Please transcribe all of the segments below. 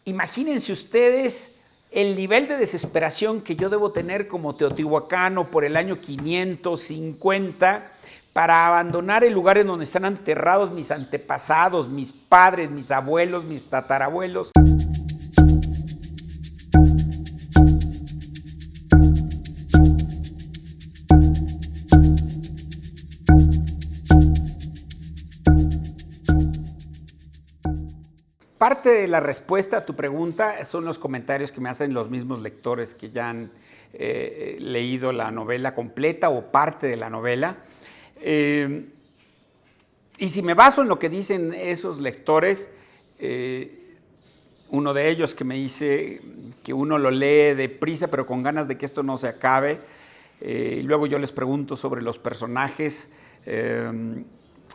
Imagínense ustedes el nivel de desesperación que yo debo tener como teotihuacano por el año 550 para abandonar el lugar en donde están enterrados mis antepasados, mis padres, mis abuelos, mis tatarabuelos. Parte de la respuesta a tu pregunta son los comentarios que me hacen los mismos lectores que ya han leído la novela completa o parte de la novela. Y si me baso en lo que dicen esos lectores, uno de ellos que me dice que uno lo lee deprisa pero con ganas de que esto no se acabe, y luego yo les pregunto sobre los personajes,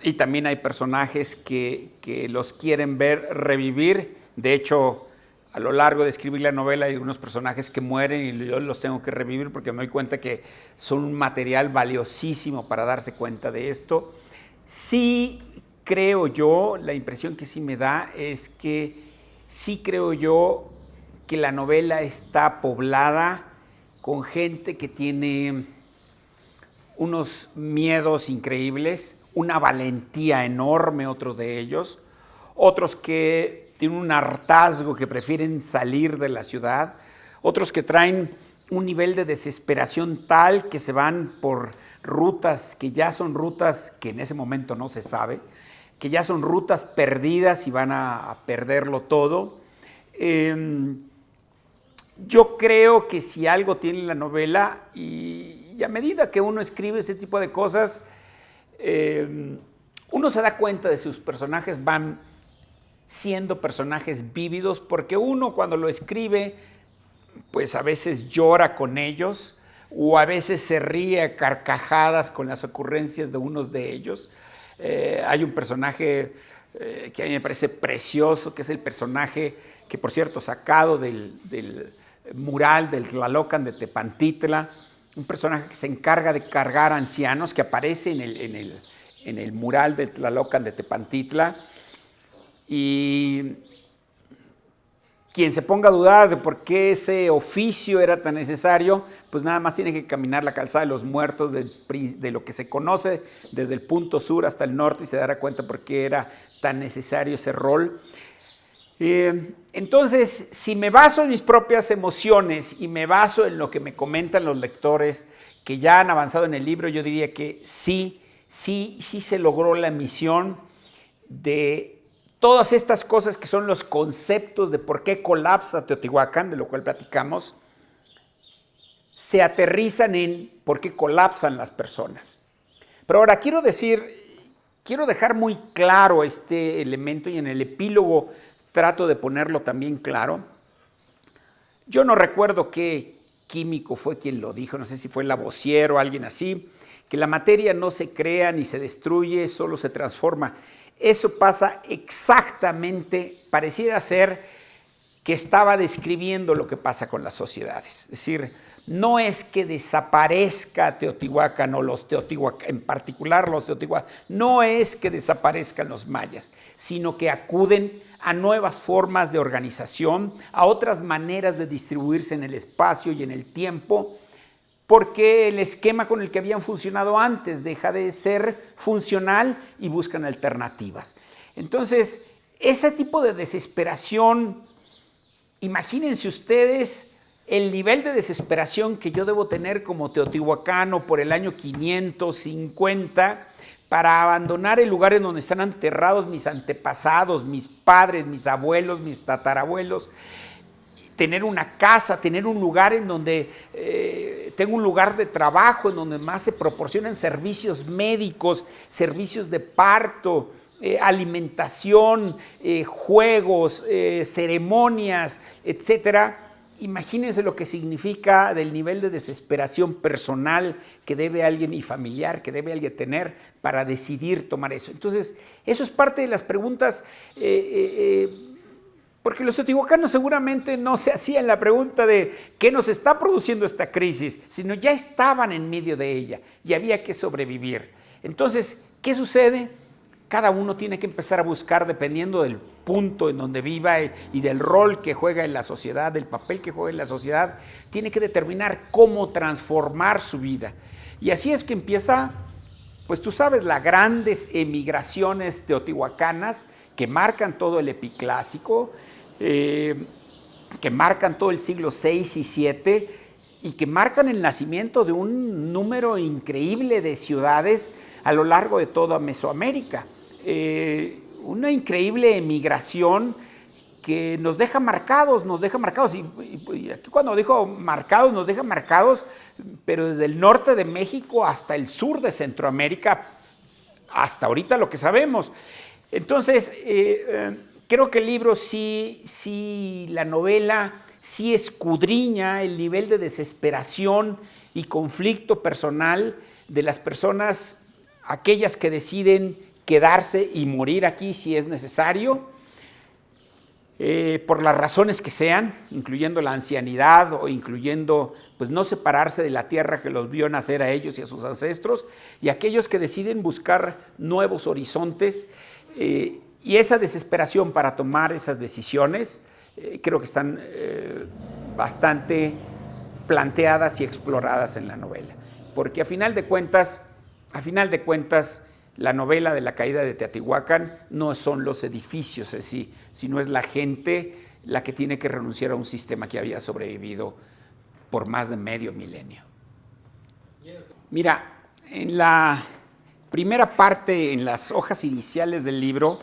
y también hay personajes que los quieren ver revivir. De hecho, a lo largo de escribir la novela hay unos personajes que mueren y yo los tengo que revivir porque me doy cuenta que son un material valiosísimo para darse cuenta de esto. Sí creo yo, la impresión que sí me da es que sí creo yo que la novela está poblada con gente que tiene unos miedos increíbles, una valentía enorme, otro de ellos, otros que tienen un hartazgo que prefieren salir de la ciudad, otros que traen un nivel de desesperación tal que se van por rutas que ya son rutas que en ese momento no se sabe, que ya son rutas perdidas y van a perderlo todo. Yo creo que si algo tiene la novela, y a medida que uno escribe ese tipo de cosas, uno se da cuenta de si sus personajes van siendo personajes vívidos, porque uno cuando lo escribe, pues a veces llora con ellos, o a veces se ríe a carcajadas con las ocurrencias de unos de ellos. Hay un personaje que a mí me parece precioso, que es el personaje que, por cierto, sacado del mural del Tlalocan de Tepantitla, un personaje que se encarga de cargar ancianos, que aparece en el mural del Tlalocan de Tepantitla, y quien se ponga a dudar de por qué ese oficio era tan necesario, pues nada más tiene que caminar la calzada de los muertos de lo que se conoce desde el punto sur hasta el norte y se dará cuenta por qué era tan necesario ese rol. Entonces, si me baso en mis propias emociones y me baso en lo que me comentan los lectores que ya han avanzado en el libro, yo diría que sí se logró la misión de todas estas cosas que son los conceptos de por qué colapsa Teotihuacán, de lo cual platicamos, se aterrizan en por qué colapsan las personas. Pero ahora quiero dejar muy claro este elemento, y en el epílogo trato de ponerlo también claro. Yo no recuerdo qué químico fue quien lo dijo, no sé si fue Lavoisier o alguien así, que la materia no se crea ni se destruye, solo se transforma. Eso pasa exactamente, pareciera ser que estaba describiendo lo que pasa con las sociedades. Es decir, no es que desaparezca Teotihuacán o los Teotihuacán, en particular los Teotihuacán, no es que desaparezcan los mayas, sino que acuden a nuevas formas de organización, a otras maneras de distribuirse en el espacio y en el tiempo, porque el esquema con el que habían funcionado antes deja de ser funcional y buscan alternativas. Entonces, ese tipo de desesperación, imagínense ustedes el nivel de desesperación que yo debo tener como teotihuacano por el año 550 para abandonar el lugar en donde están enterrados mis antepasados, mis padres, mis abuelos, mis tatarabuelos, tener una casa, tener un lugar en donde tengo un lugar de trabajo, en donde más se proporcionan servicios médicos, servicios de parto, alimentación, juegos, ceremonias, etcétera. Imagínense lo que significa del nivel de desesperación personal que debe alguien y familiar, que debe alguien tener para decidir tomar eso. Entonces, eso es parte de las preguntas, porque los teotihuacanos seguramente no se hacían la pregunta de qué nos está produciendo esta crisis, sino ya estaban en medio de ella y había que sobrevivir. Entonces, ¿qué sucede? cada uno tiene que empezar a buscar, dependiendo del punto en donde viva y del rol que juega en la sociedad, del papel que juega en la sociedad, tiene que determinar cómo transformar su vida. Y así es que empieza, pues tú sabes, las grandes emigraciones teotihuacanas que marcan todo el epiclásico, que marcan todo el siglo VI y VII y que marcan el nacimiento de un número increíble de ciudades a lo largo de toda Mesoamérica. Una increíble emigración que nos deja marcados, y aquí cuando dijo marcados, nos deja marcados, pero desde el norte de México hasta el sur de Centroamérica, hasta ahorita lo que sabemos. Entonces, creo que el libro sí, la novela sí escudriña el nivel de desesperación y conflicto personal de las personas, aquellas que deciden quedarse y morir aquí si es necesario, por las razones que sean, incluyendo la ancianidad o incluyendo pues no separarse de la tierra que los vio nacer a ellos y a sus ancestros, y aquellos que deciden buscar nuevos horizontes, y esa desesperación para tomar esas decisiones creo que están bastante planteadas y exploradas en la novela, porque a final de cuentas, la novela de la caída de Teotihuacán no son los edificios en sí, sino es la gente la que tiene que renunciar a un sistema que había sobrevivido por más de medio milenio. Mira, en la primera parte, en las hojas iniciales del libro,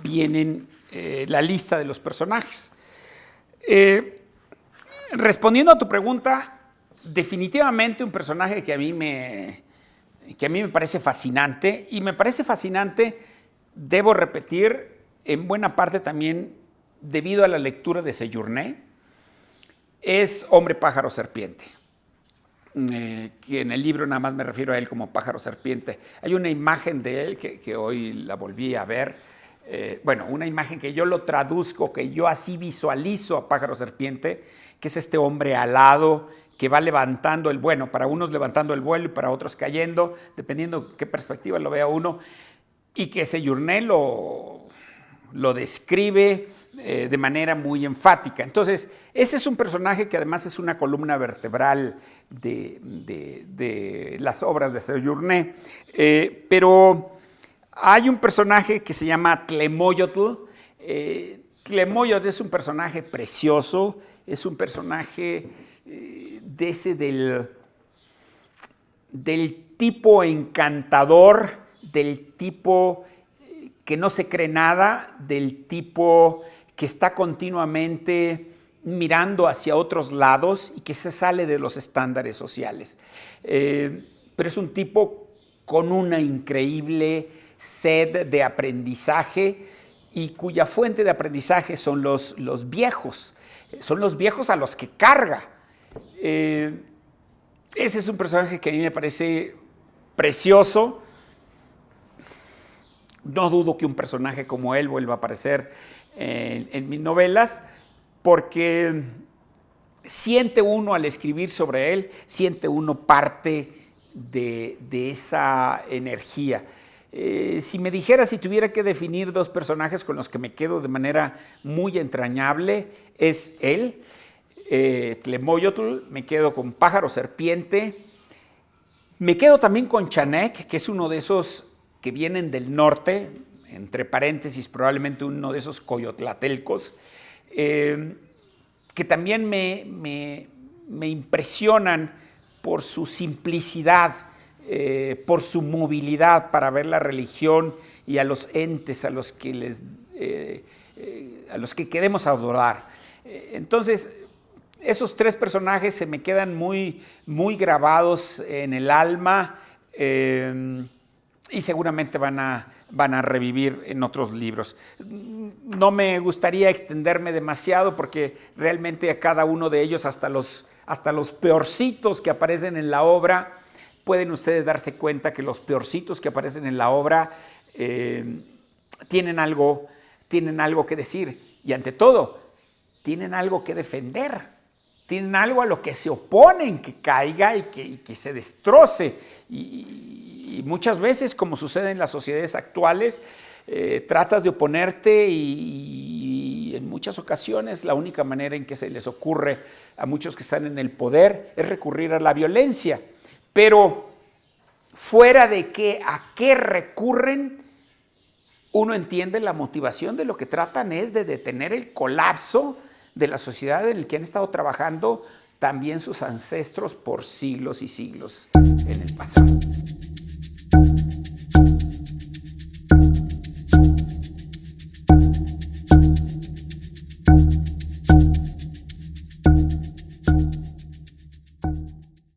vienen la lista de los personajes. Respondiendo a tu pregunta, definitivamente un personaje que a mí me parece fascinante, y me parece fascinante, debo repetir, en buena parte también debido a la lectura de Sejourné, es Hombre Pájaro Serpiente, que en el libro nada más me refiero a él como Pájaro Serpiente. Hay una imagen de él que hoy la volví a ver, una imagen que yo lo traduzco, que yo así visualizo a Pájaro Serpiente, que es este hombre alado que va levantando el vuelo, para unos levantando el vuelo y para otros cayendo, dependiendo qué perspectiva lo vea uno, y que Sejourné lo describe de manera muy enfática. Entonces, ese es un personaje que además es una columna vertebral de las obras de Sejourné, pero hay un personaje que se llama Tlemoyotl. Tlemoyotl es un personaje precioso, es un personaje de ese del tipo encantador, del tipo que no se cree nada, del tipo que está continuamente mirando hacia otros lados y que se sale de los estándares sociales. Pero es un tipo con una increíble sed de aprendizaje y cuya fuente de aprendizaje son los viejos. Son los viejos a los que carga. Ese es un personaje que a mí me parece precioso. No dudo que un personaje como él vuelva a aparecer en mis novelas, porque siente uno al escribir sobre él, siente uno parte de esa energía. Si me dijera, si tuviera que definir dos personajes con los que me quedo de manera muy entrañable, es él, Tlemoyotl, me quedo con Pájaro Serpiente, me quedo también con Chanek, que es uno de esos que vienen del norte, entre paréntesis, probablemente uno de esos coyotlatelcos, que también me impresionan por su simplicidad, por su movilidad para ver la religión y a los entes a los que queremos adorar. Entonces, esos tres personajes se me quedan muy, muy grabados en el alma, y seguramente van a revivir en otros libros. No me gustaría extenderme demasiado porque realmente a cada uno de ellos, hasta los peorcitos que aparecen en la obra, pueden ustedes darse cuenta que los peorcitos que aparecen en la obra tienen algo que decir y ante todo tienen algo que defender. tienen algo a lo que se oponen que caiga y que se destroce. Y muchas veces, como sucede en las sociedades actuales, tratas de oponerte y en muchas ocasiones la única manera en que se les ocurre a muchos que están en el poder es recurrir a la violencia. Pero fuera de a qué recurren, uno entiende la motivación de lo que tratan es de detener el colapso de la sociedad en la que han estado trabajando también sus ancestros por siglos y siglos en el pasado.